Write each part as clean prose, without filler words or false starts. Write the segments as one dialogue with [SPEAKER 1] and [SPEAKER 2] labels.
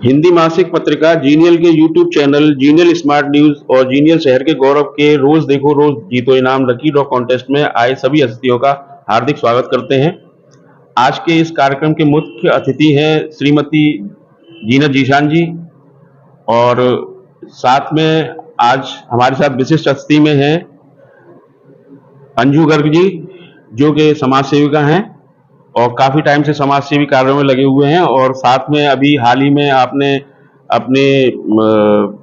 [SPEAKER 1] हिंदी मासिक पत्रिका जीनियल के YouTube channel genial smart news और जीनियल शहर के गौरव के रोज देखो रोज जीतो इनाम लकी ड्रॉ कॉन्टेस्ट में आए सभी हस्तियों का हार्दिक स्वागत करते हैं। आज के इस कार्यक्रम के मुख्य अतिथि हैं श्रीमती जीनत जीशान जी, और साथ में आज हमारे साथ विशिष्ट अतिथि में हैं अंजू गर्ग जी, जो कि समाज सेविका हैं और काफी टाइम से समाज सेवी कार्यों में लगे हुए हैं। और साथ में अभी हाल ही में आपने अपने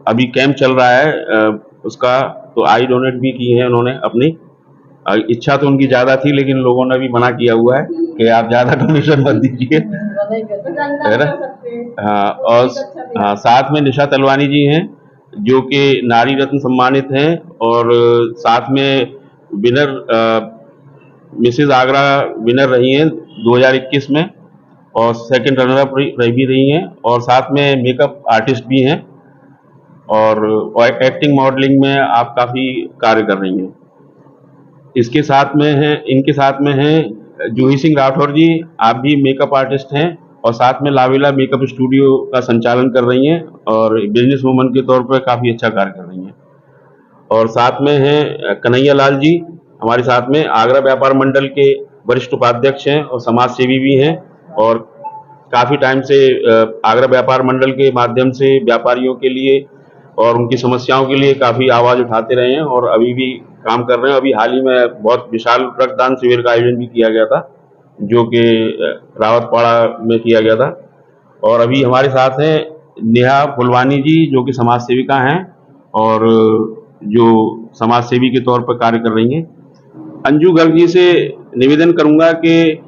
[SPEAKER 1] अभी कैंप चल रहा है उसका तो आई डोनेट भी की है उन्होंने अपनी। इच्छा तो उनकी ज्यादा थी, लेकिन लोगों ने भी मना किया हुआ है कि आप ज्यादा डोनेशन मत दीजिए, है ना। हाँ, और हाँ, साथ में निशा तलवानी जी हैं, जो कि नारी रत्न सम्मानित हैं, और साथ में विनर मिसेज आगरा विनर रही हैं 2021 में, और सेकंड रनर अप रही भी रही हैं, और साथ में मेकअप आर्टिस्ट भी हैं, और एक्टिंग मॉडलिंग में आप काफ़ी कार्य कर रही हैं। इनके साथ में हैं जूही सिंह राठौर जी, आप भी मेकअप आर्टिस्ट हैं और साथ में लावेला मेकअप स्टूडियो का संचालन कर रही हैं और बिजनेस वूमन के तौर पर काफ़ी अच्छा कार्य कर रही हैं। और साथ में हैं कन्हैया लाल जी, हमारे साथ में आगरा व्यापार मंडल के वरिष्ठ उपाध्यक्ष हैं और समाज सेवी भी हैं, और काफ़ी टाइम से आगरा व्यापार मंडल के माध्यम से व्यापारियों के लिए और उनकी समस्याओं के लिए काफ़ी आवाज़ उठाते रहे हैं और अभी भी काम कर रहे हैं। अभी हाल ही में बहुत विशाल रक्तदान शिविर का आयोजन भी किया गया था, जो कि रावतपाड़ा में किया गया था। और अभी हमारे साथ हैं नेहा फुलवानी जी, जो कि समाज सेविका हैं और जो समाज सेवी के तौर पर कार्य कर रही हैं। अंजू गर्ग जी से निवेदन करूंगा कि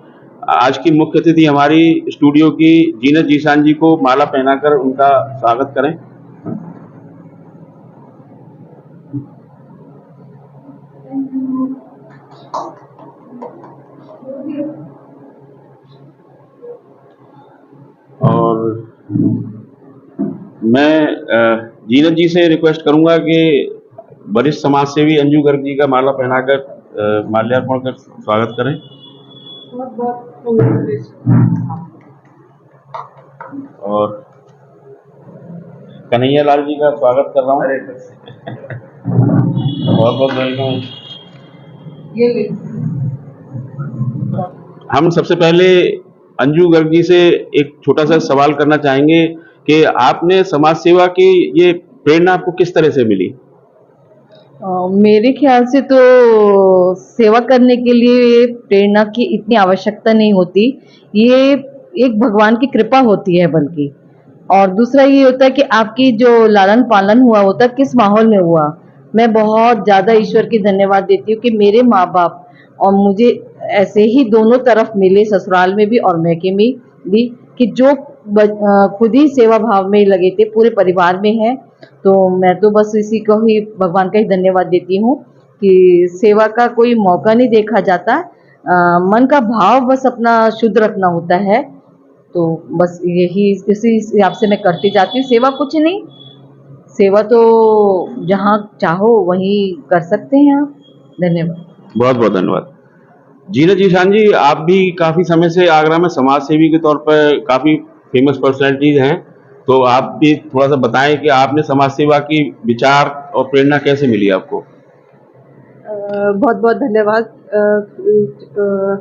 [SPEAKER 1] आज की मुख्य अतिथि हमारी स्टूडियो की जीनत जीशान जी को माला पहनाकर उनका स्वागत करें। और मैं जीनत जी से रिक्वेस्ट करूंगा कि वरिष्ठ समाज सेवी अंजू गर्ग जी का माला पहनाकर माल्यार्पण कर स्वागत करें।
[SPEAKER 2] बहुत बहुत
[SPEAKER 1] और कन्हैया लाल जी का स्वागत कर रहा हूँ। बहुत बहुत वेलकम। हम सबसे पहले अंजू गर्ग जी से एक छोटा सा सवाल करना चाहेंगे कि आपने समाज सेवा की ये प्रेरणा आपको किस तरह से मिली?
[SPEAKER 2] मेरे ख्याल से तो सेवा करने के लिए प्रेरणा की इतनी आवश्यकता नहीं होती। ये एक भगवान की कृपा होती है बल्कि। और दूसरा ये होता है कि आपकी जो लालन पालन हुआ होता है किस माहौल में हुआ। मैं बहुत ज़्यादा ईश्वर की धन्यवाद देती हूँ कि मेरे माँ बाप और मुझे ऐसे ही दोनों तरफ मिले, ससुराल में भी और मैके में भी, कि जो खुद ही सेवा भाव में लगे थे, पूरे परिवार में है। तो मैं तो बस इसी को ही भगवान का ही धन्यवाद देती हूँ कि सेवा का कोई मौका नहीं देखा जाता, मन का भाव बस अपना शुद्ध रखना होता है। तो बस यही इसी हिसाब से मैं करती जाती हूँ। सेवा कुछ नहीं, सेवा तो जहाँ चाहो वहीं कर सकते हैं आप। धन्यवाद।
[SPEAKER 1] बहुत बहुत धन्यवाद। जीनत जीशान जी, आप भी काफी समय से आगरा में समाज सेवी के तौर पर काफी फेमस पर्सनैलिटीज हैं, तो आप भी थोड़ा सा बताएं कि आपने समाज सेवा की विचार और प्रेरणा कैसे मिली आपको?
[SPEAKER 3] बहुत बहुत धन्यवाद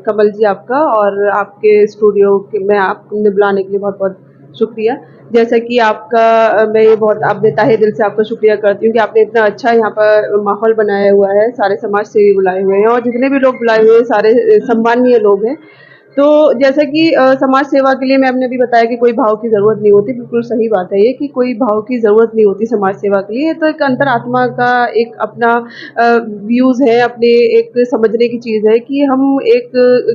[SPEAKER 3] कमल जी आपका, और आपके स्टूडियो के में आपने बुलाने के लिए बहुत बहुत शुक्रिया। जैसा कि आपका मैं ये बहुत आपने ताहे दिल से आपका शुक्रिया करती हूँ कि आपने इतना अच्छा यहाँ पर माहौल बनाया हुआ है। सारे समाज सेवी बुलाए हुए हैं और जितने भी लोग बुलाए हुए हैं सारे सम्माननीय लोग हैं। तो जैसा कि समाज सेवा के लिए मैं आपने भी बताया कि कोई भाव की ज़रूरत नहीं होती। बिल्कुल सही बात है ये कि कोई भाव की ज़रूरत नहीं होती समाज सेवा के लिए। तो एक अंतरात्मा का एक अपना व्यूज़ है, अपने एक समझने की चीज़ है कि हम एक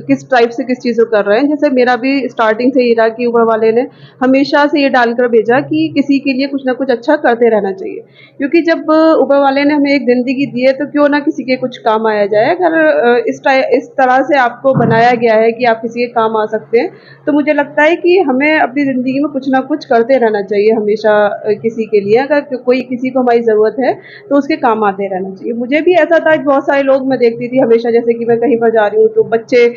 [SPEAKER 3] किस टाइप से किस चीज़ को कर रहे हैं। जैसे मेरा भी स्टार्टिंग से ये रहा कि ऊपर वाले ने हमेशा से ये डालकर भेजा कि किसी के लिए कुछ ना कुछ अच्छा करते रहना चाहिए, क्योंकि जब ऊपर वाले ने हमें एक ज़िंदगी दी है तो क्यों ना किसी के कुछ काम आया जाए। अगर इस तरह से आपको बनाया गया है कि आप किसी के काम आ सकते हैं। तो मुझे लगता है कि हमें अपनी ज़िंदगी में कुछ ना कुछ करते रहना चाहिए हमेशा, किसी के लिए अगर कोई किसी को हमारी ज़रूरत है तो उसके काम आते रहना चाहिए। मुझे भी ऐसा था कि बहुत सारे लोग मैं देखती थी हमेशा, जैसे कि मैं कहीं पर जा रही हूँ तो बच्चे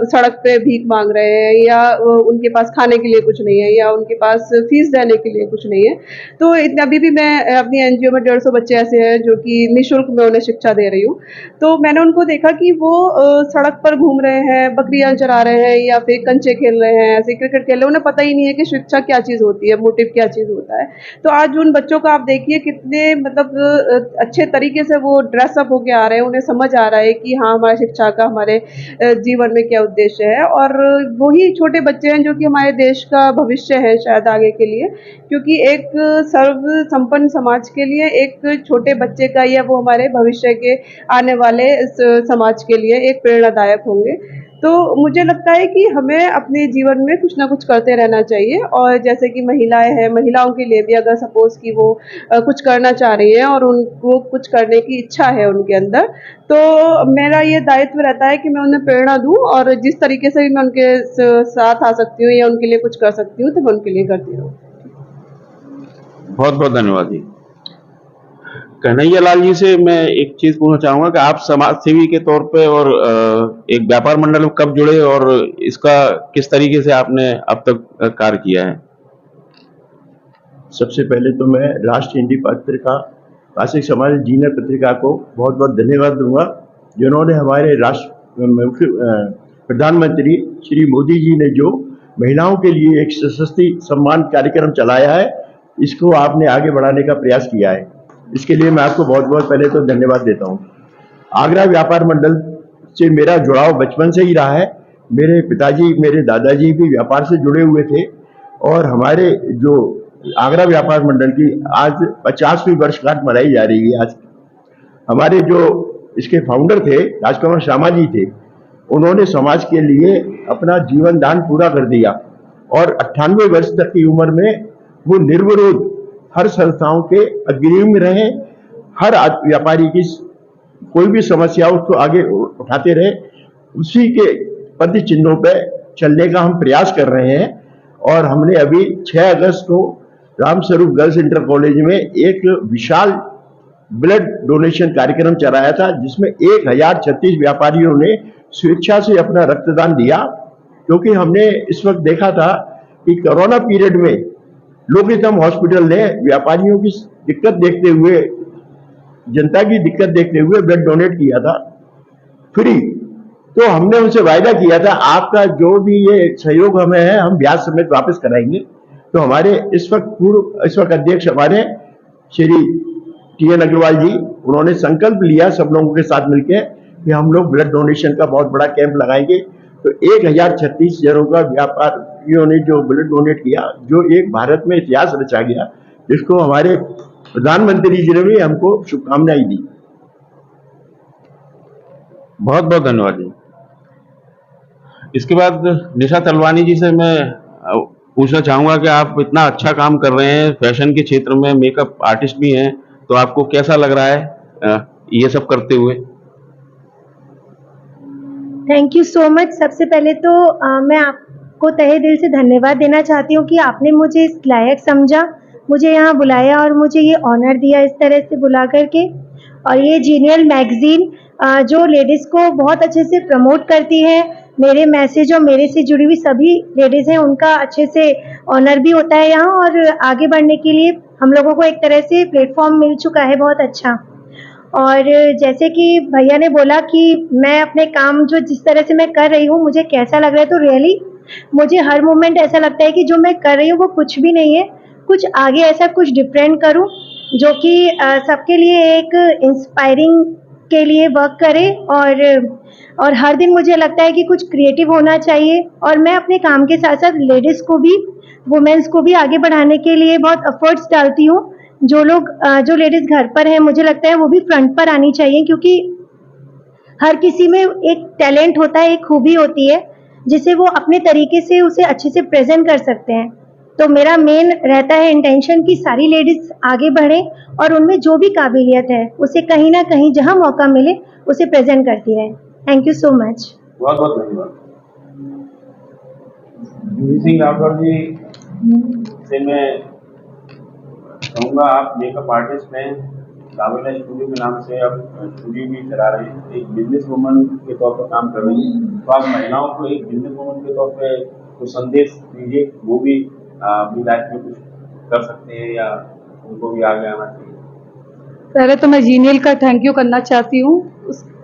[SPEAKER 3] सड़क पे भीख मांग रहे हैं, या उनके पास खाने के लिए कुछ नहीं है, या उनके पास फीस देने के लिए कुछ नहीं है। तो इतने अभी भी मैं अपनी एनजीओ में 150 बच्चे ऐसे हैं जो कि निःशुल्क मैं उन्हें शिक्षा दे रही हूँ। तो मैंने उनको देखा कि वो सड़क पर घूम रहे हैं, बकरियां चरा रहे हैं, या फिर कंचे खेल रहे हैं, ऐसे क्रिकेट खेल रहे हैं। उन्हें पता ही नहीं है कि शिक्षा क्या चीज़ होती है, मोटिव क्या चीज़ होता है। तो आज उन बच्चों को आप देखिए कितने मतलब अच्छे तरीके से वो ड्रेसअप होके आ रहे हैं, उन्हें समझ आ रहा है कि हाँ, हमारी शिक्षा का हमारे जीवन में क्या उद्देश्य है। और वही छोटे बच्चे हैं जो कि हमारे देश का भविष्य है शायद आगे के लिए, क्योंकि एक सर्व संपन्न समाज के लिए एक छोटे बच्चे का या वो हमारे भविष्य के आने वाले समाज के लिए एक प्रेरणादायक होंगे। तो मुझे लगता है कि हमें अपने जीवन में कुछ ना कुछ करते रहना चाहिए। और जैसे कि महिलाएं हैं, महिलाओं के लिए भी अगर सपोज कि वो कुछ करना चाह रही हैं और उनको कुछ करने की इच्छा है उनके अंदर, तो मेरा ये दायित्व रहता है कि मैं उन्हें प्रेरणा दूं, और जिस तरीके से भी मैं उनके साथ आ सकती हूँ या उनके लिए कुछ कर सकती हूँ तो मैं उनके लिए करती रहूँ।
[SPEAKER 1] बहुत बहुत धन्यवाद जी। कन्हैया लाल जी से मैं एक चीज पूछना चाहूंगा कि आप समाज सेवी के तौर पे और एक व्यापार मंडल में कब जुड़े और इसका किस तरीके से आपने अब तक कार्य किया है?
[SPEAKER 4] सबसे पहले तो मैं राष्ट्र हिंदी पत्रिका, मासिक समाज जीनियल पत्रिका को बहुत बहुत धन्यवाद दूंगा, जिन्होंने हमारे प्रधानमंत्री श्री मोदी जी ने जो महिलाओं के लिए एक सशक्ति सम्मान कार्यक्रम चलाया है, इसको आपने आगे बढ़ाने का प्रयास किया है। इसके लिए मैं आपको बहुत बहुत पहले तो धन्यवाद देता हूँ। आगरा व्यापार मंडल से मेरा जुड़ाव बचपन से ही रहा है। मेरे पिताजी, मेरे दादाजी भी व्यापार से जुड़े हुए थे, और हमारे जो आगरा व्यापार मंडल की आज 50वीं वर्षगांठ मनाई जा रही है। आज हमारे जो इसके फाउंडर थे राजकुमार शर्मा जी थे, उन्होंने समाज के लिए अपना जीवन दान पूरा कर दिया, और 98 वर्ष तक की उम्र में वो निर्विरोध हर संस्थाओं के अग्रणी में रहे। हर व्यापारी की कोई भी समस्या उसको आगे उठाते रहे। उसी के पद चिन्हों पे चलने का हम प्रयास कर रहे हैं। और हमने अभी 6 अगस्त को रामस्वरूप गर्ल्स इंटर कॉलेज में एक विशाल ब्लड डोनेशन कार्यक्रम चलाया था, जिसमें 1036 व्यापारियों ने स्वेच्छा से अपना रक्तदान दिया। क्योंकि हमने इस वक्त देखा था कि कोरोना पीरियड में लोकहितम हॉस्पिटल ने व्यापारियों की दिक्कत देखते हुए, जनता की दिक्कत देखते हुए ब्लड डोनेट किया था फ्री। तो हमने उनसे वायदा किया था, आपका जो भी ये सहयोग हमें है, हम ब्याज समेत वापस कराएंगे। तो हमारे इस वक्त अध्यक्ष हमारे श्री TN अग्रवाल जी, उन्होंने संकल्प लिया सब लोगों के साथ मिलकर कि हम लोग ब्लड डोनेशन का बहुत बड़ा कैंप लगाएंगे। तो 1036 जनों का व्यापारियों ने जो ब्लड डोनेट किया, जो एक भारत में इतिहास रचा गया, जिसको हमारे प्रधानमंत्री जी ने भी हमको शुभकामनाएं दी।
[SPEAKER 1] बहुत बहुत धन्यवाद जी। इसके बाद निशा तलवानी जी से मैं पूछना चाहूंगा कि आप इतना अच्छा काम कर रहे हैं, फैशन के क्षेत्र में मेकअप आर्टिस्ट भी हैं, तो आपको कैसा लग रहा है ये सब करते हुए?
[SPEAKER 5] Thank you so much. सबसे पहले तो मैं आपको तहे दिल से धन्यवाद देना चाहती हूँ कि आपने मुझे इस लायक समझा, मुझे यहाँ बुलाया और मुझे ये ऑनर दिया इस तरह से बुला करके। और ये जीनियल मैगजीन जो लेडीज़ को बहुत अच्छे से प्रमोट करती है, मेरे मैसेज और मेरे से जुड़ी हुई सभी लेडीज़ हैं उनका अच्छे से ऑनर भी होता है यहाँ, और आगे बढ़ने के लिए हम लोगों को एक तरह से प्लेटफॉर्म मिल चुका है बहुत अच्छा। और जैसे कि भैया ने बोला कि मैं अपने काम जो जिस तरह से मैं कर रही हूँ मुझे कैसा लग रहा है, तो रियली मुझे हर मोमेंट ऐसा लगता है कि जो मैं कर रही हूँ वो कुछ भी नहीं है, कुछ आगे ऐसा कुछ डिफरेंट करूँ जो कि सबके लिए एक इंस्पायरिंग के लिए वर्क करे। और हर दिन मुझे लगता है कि कुछ क्रिएटिव होना चाहिए, और मैं अपने काम के साथ साथ लेडीज़ को भी, वुमेन्स को भी आगे बढ़ाने के लिए बहुत एफर्ट्स डालती हूँ। जो लेडीज़ घर पर हैं, मुझे लगता है वो भी फ्रंट पर आनी चाहिए, क्योंकि हर किसी में एक टैलेंट होता है, एक खूबी होती है जिसे वो अपने तरीके से उसे अच्छे से प्रेजेंट कर सकते हैं। तो मेरा मेन रहता है इंटेंशन कि सारी लेडीज़ आगे बढ़ें और उनमें जो भी काबिलियत है उसे कहीं ना कहीं जहां मौका मिले उसे प्रेजेंट करती रहे। Thank you so much.
[SPEAKER 1] बहुत बहुत धन्यवाद। जूही सिंह राठौर जी से मैं कहूँगा, आप मेकअप आर्टिस्ट हैं, लावेला स्टूडियो के नाम से आप स्टूडियो भी चला रहे हैं, एक बिजनेस वुमन के तौर पर काम कर रही हैं, तो आप महिलाओं को एक बिजनेस वुमन के तौर पे कुछ संदेश दीजिए, वो भी अपनी लाइफ में कुछ कर सकते हैं या उनको भी आगे आना चाहिए।
[SPEAKER 6] पहले तो मैं जीनियल का थैंक यू करना चाहती हूँ।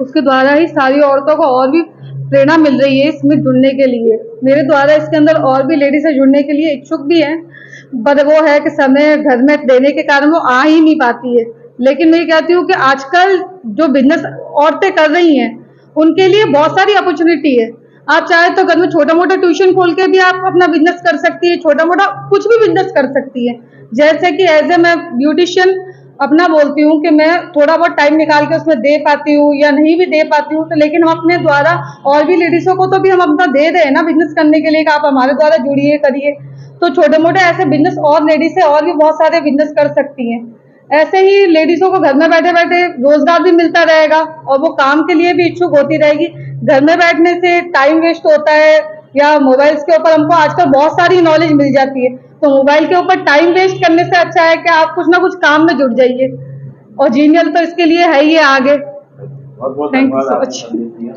[SPEAKER 6] उसके द्वारा ही सारी औरतों को और भी प्रेरणा मिल रही है इसमें जुड़ने के लिए। मेरे द्वारा इसके अंदर और भी लेडीज जुड़ने के लिए इच्छुक भी हैं, पर वो है कि समय घर में देने के कारण वो आ ही नहीं पाती है। लेकिन मैं कहती हूँ कि आजकल जो बिजनेस औरतें कर रही हैं उनके लिए बहुत सारी अपॉर्चुनिटी है। आप चाहे तो घर में छोटा मोटा ट्यूशन खोल के भी आप अपना बिजनेस कर सकती है, छोटा मोटा कुछ भी बिजनेस कर सकती है। जैसे कि एज ए मैं ब्यूटिशियन अपना बोलती हूँ कि मैं थोड़ा बहुत टाइम निकाल के उसमें दे पाती हूँ या नहीं भी दे पाती हूँ, तो लेकिन हम अपने द्वारा और भी लेडीजों को तो भी हम अपना दे रहे हैं ना बिजनेस करने के लिए कि आप हमारे द्वारा जुड़िए, करिए। तो छोटे मोटे ऐसे बिजनेस और लेडीज से और भी बहुत सारे बिजनेस कर सकती हैं। ऐसे ही लेडीजों को घर में बैठे बैठे रोजगार भी मिलता रहेगा और वो काम के लिए भी इच्छुक होती रहेगी। घर में बैठने से टाइम वेस्ट होता है या मोबाइल्स के ऊपर हमको आजकल बहुत सारी नॉलेज मिल जाती है, तो मोबाइल के ऊपर टाइम वेस्ट करने से अच्छा है कि आप कुछ ना कुछ काम में जुट जाइए, और जीनियल तो इसके लिए है ही आगे।
[SPEAKER 1] बहुत बहुत
[SPEAKER 6] Thank you
[SPEAKER 1] धन्यवाद
[SPEAKER 6] so
[SPEAKER 1] आपने
[SPEAKER 6] much.
[SPEAKER 1] संदेश दिया।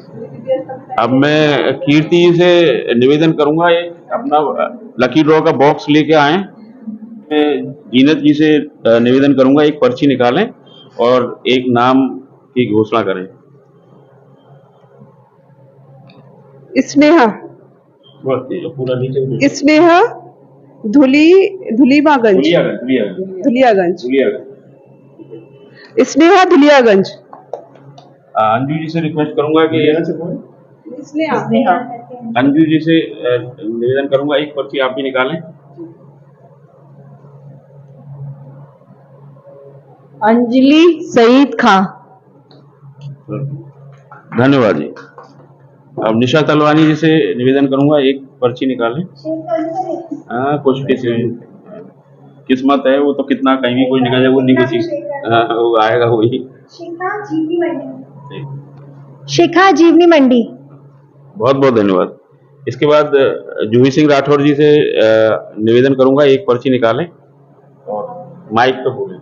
[SPEAKER 1] अब मैं कीर्ति जी से निवेदन करूंगा, ये अपना लकी ड्रॉ का बॉक्स लेके आए। मैं जीनत जी से निवेदन करूंगा, एक पर्ची निकालें और एक नाम की घोषणा करें।
[SPEAKER 3] स्नेहा
[SPEAKER 1] पूरा नीचे
[SPEAKER 3] स्नेहा धुलीबागंज
[SPEAKER 1] धुलियागंज
[SPEAKER 3] धुलियागंज
[SPEAKER 1] धुलियागंज।
[SPEAKER 3] स्नेहा धुलियागंज।
[SPEAKER 1] अंजू जी से रिक्वेस्ट करूंगा कि
[SPEAKER 3] स्नेहा
[SPEAKER 1] अंजू जी से निवेदन करूंगा, एक पर्ची आप भी निकालें।
[SPEAKER 2] अंजलि सईद खां।
[SPEAKER 1] धन्यवाद जी। अब निशा तलवानी जी से निवेदन करूंगा, एक पर्ची निकालें। हाँ, कुछ किस्मत है, वो तो कितना कहीं भी कोई निकल जाए, वो नहीं कुछ वो आएगा वही।
[SPEAKER 5] शिखा जीवनी मंडी।
[SPEAKER 1] बहुत बहुत धन्यवाद। इसके बाद जूही सिंह राठौर जी से निवेदन करूंगा, एक पर्ची निकालें और माइक पे बोलें।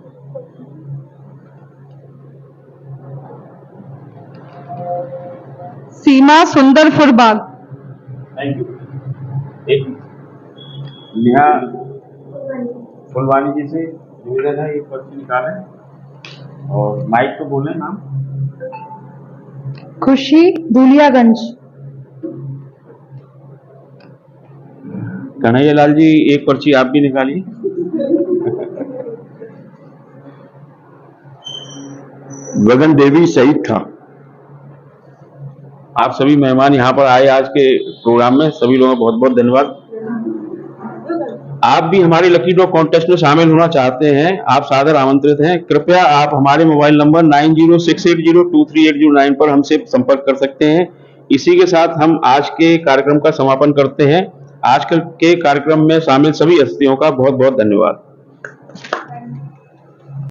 [SPEAKER 6] सीमा सुंदर फुरबाग।
[SPEAKER 1] Thank you. एक नेहा फुलवानी जी से निवेदन है, एक पर्ची निकालें और माइक पे बोलें नाम।
[SPEAKER 6] खुशी धुलियागंज।
[SPEAKER 1] कन्हैया लाल जी, एक पर्ची आप भी निकालिए।
[SPEAKER 4] गगन देवी सईद खां।
[SPEAKER 1] आप सभी मेहमान यहाँ पर आए आज के प्रोग्राम में, सभी लोगों का बहुत बहुत धन्यवाद। आप भी हमारे लकी ड्रॉ कॉन्टेस्ट में शामिल होना चाहते हैं, आप सादर आमंत्रित हैं। कृपया आप हमारे मोबाइल नंबर 9068023809 पर हमसे संपर्क कर सकते हैं। इसी के साथ हम आज के कार्यक्रम का समापन करते हैं। आज के कार्यक्रम में शामिल सभी हस्तियों का बहुत बहुत धन्यवाद।